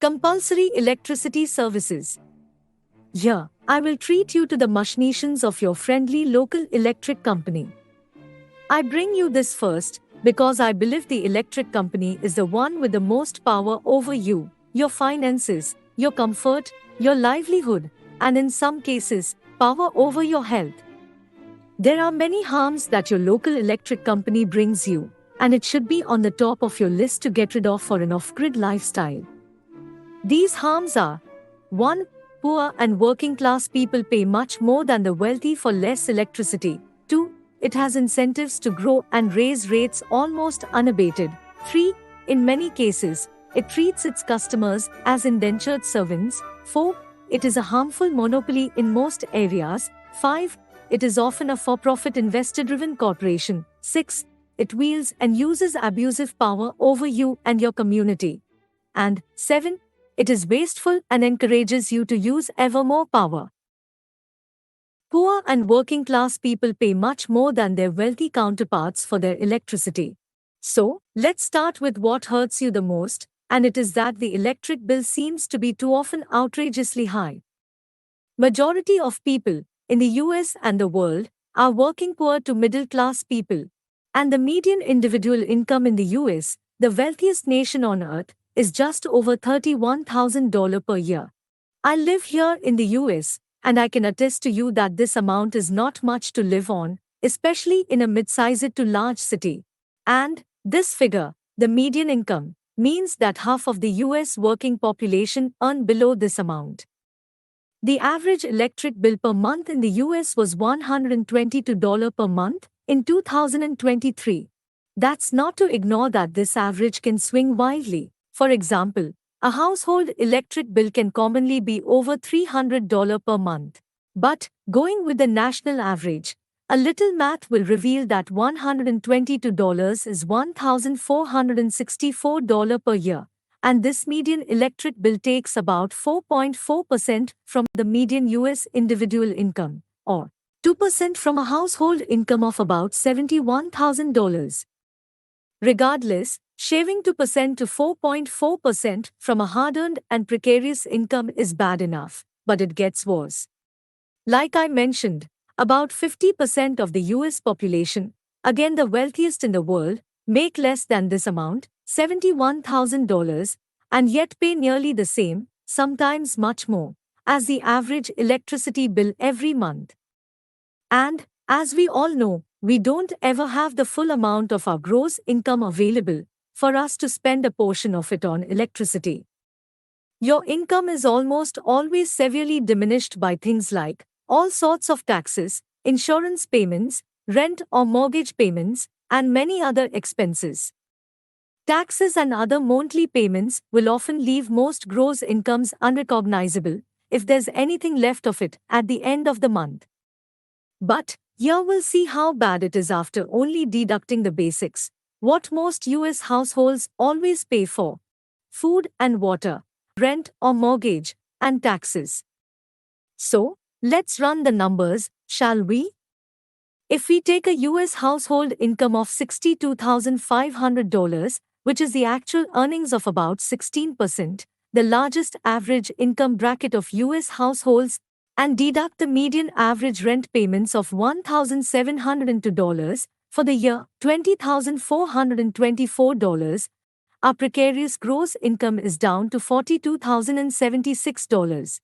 Compulsory electricity services. Here, I will treat you to the machinations of your friendly local electric company. I bring you this first because I believe the electric company is the one with the most power over you, your finances, your comfort, your livelihood, and in some cases, power over your health. There are many harms that your local electric company brings you, and it should be on the top of your list to get rid of for an off-grid lifestyle. These harms are 1. Poor and working class people pay much more than the wealthy for less electricity. 2. It has incentives to grow and raise rates almost unabated. 3. In many cases, it treats its customers as indentured servants. 4. It is a harmful monopoly in most areas. 5. It is often a for-profit investor-driven corporation. 6. It wields and uses abusive power over you and your community. And 7. It is wasteful and encourages you to use ever more power. Poor and working class people pay much more than their wealthy counterparts for their electricity. So, let's start with what hurts you the most, and it is that the electric bill seems to be too often outrageously high. Majority of people, in the US and the world, are working poor to middle class people. And the median individual income in the US, the wealthiest nation on earth, is just over $31,000 per year. I live here in the US, and I can attest to you that this amount is not much to live on, especially in a mid-sized to large city. And this figure, the median income, means that half of the US working population earn below this amount. The average electric bill per month in the US was $122 per month in 2023. That's not to ignore that this average can swing wildly. For example, a household electric bill can commonly be over $300 per month. But, going with the national average, a little math will reveal that $122 is $1,464 per year, and this median electric bill takes about 4.4% from the median US individual income, or 2% from a household income of about $71,000. Regardless, shaving 2% to 4.4% from a hard-earned and precarious income is bad enough, but it gets worse. Like I mentioned, about 50% of the US population, again the wealthiest in the world, make less than this amount, $71,000, and yet pay nearly the same, sometimes much more, as the average electricity bill every month. And, as we all know, we don't ever have the full amount of our gross income available for us to spend a portion of it on electricity. Your income is almost always severely diminished by things like all sorts of taxes, insurance payments, rent or mortgage payments, and many other expenses. Taxes and other monthly payments will often leave most gross incomes unrecognizable, if there's anything left of it at the end of the month. But, here we'll see how bad it is after only deducting the basics, what most US households always pay for: food and water, rent or mortgage, and taxes. So, let's run the numbers, shall we? If we take a US household income of $62,500, which is the actual earnings of about 16%, the largest average income bracket of US households, and deduct the median average rent payments of $1,702 for the year, $20,424, our precarious gross income is down to $42,076.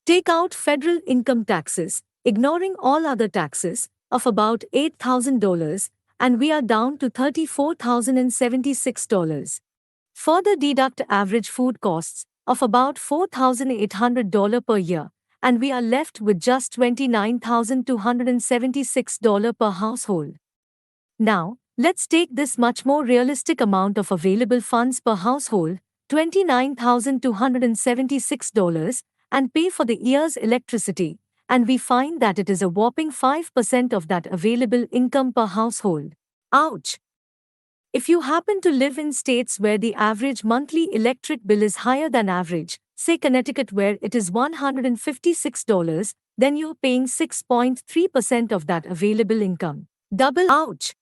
Take out federal income taxes, ignoring all other taxes, of about $8,000, and we are down to $34,076. Further deduct average food costs of about $4,800 per year, and we are left with just $29,276 per household. Now, let's take this much more realistic amount of available funds per household, $29,276, and pay for the year's electricity, and we find that it is a whopping 5% of that available income per household. Ouch! If you happen to live in states where the average monthly electric bill is higher than average, say Connecticut where it is $156, then you're paying 6.3% of that available income. Double ouch!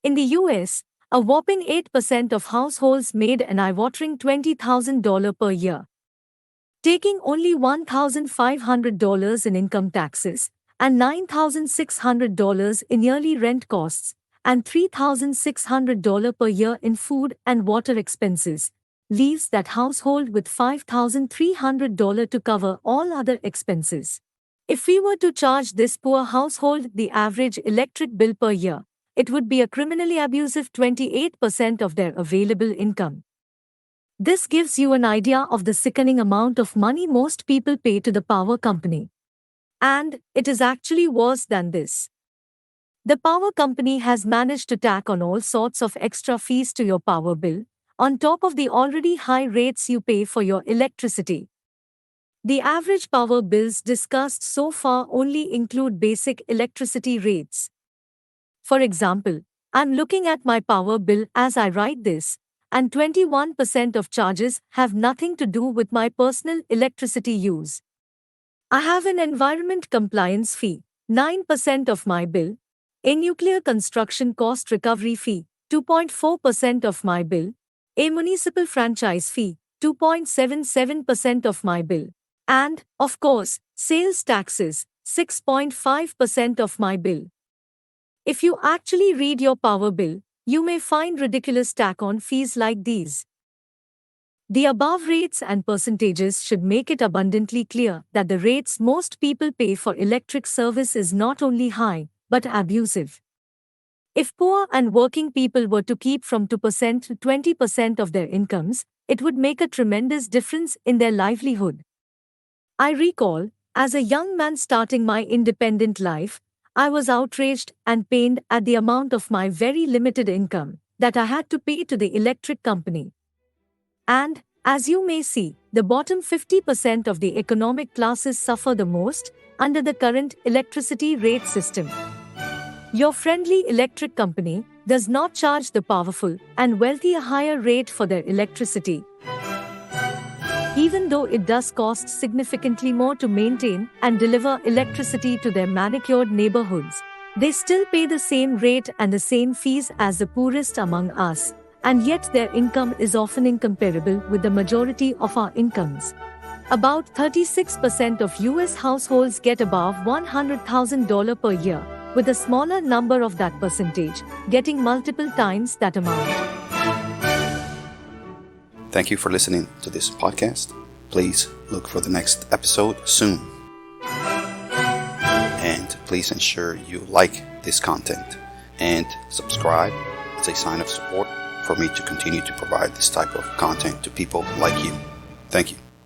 In the US, A whopping 8% of households made an eye-watering $20,000 per year, taking only $1,500 in income taxes and $9,600 in yearly rent costs and $3,600 per year in food and water expenses, leaves that household with $5,300 to cover all other expenses. If we were to charge this poor household the average electric bill per year, it would be a criminally abusive 28% of their available income. This gives you an idea of the sickening amount of money most people pay to the power company. And it is actually worse than this. The power company has managed to tack on all sorts of extra fees to your power bill, on top of the already high rates you pay for your electricity. The average power bills discussed so far only include basic electricity rates. For example, I'm looking at my power bill as I write this, and 21% of charges have nothing to do with my personal electricity use. I have an environment compliance fee, 9% of my bill, a nuclear construction cost recovery fee, 2.4% of my bill, a municipal franchise fee, 2.77% of my bill, and, of course, sales taxes, 6.5% of my bill. If you actually read your power bill, you may find ridiculous tack-on fees like these. The above rates and percentages should make it abundantly clear that the rates most people pay for electric service is not only high, but abusive. If poor and working people were to keep from 2% to 20% of their incomes, it would make a tremendous difference in their livelihood. I recall, as a young man starting my independent life, I was outraged and pained at the amount of my very limited income that I had to pay to the electric company. And, as you may see, the bottom 50% of the economic classes suffer the most under the current electricity rate system. Your friendly electric company does not charge the powerful and wealthy a higher rate for their electricity, even though it does cost significantly more to maintain and deliver electricity to their manicured neighborhoods. They still pay the same rate and the same fees as the poorest among us, and yet their income is often incomparable with the majority of our incomes. About 36% of US households get above $100,000 per year, with a smaller number of that percentage getting multiple times that amount. Thank you for listening to this podcast. Please look for the next episode soon. And please ensure you like this content and subscribe as a sign of support for me to continue to provide this type of content to people like you. Thank you.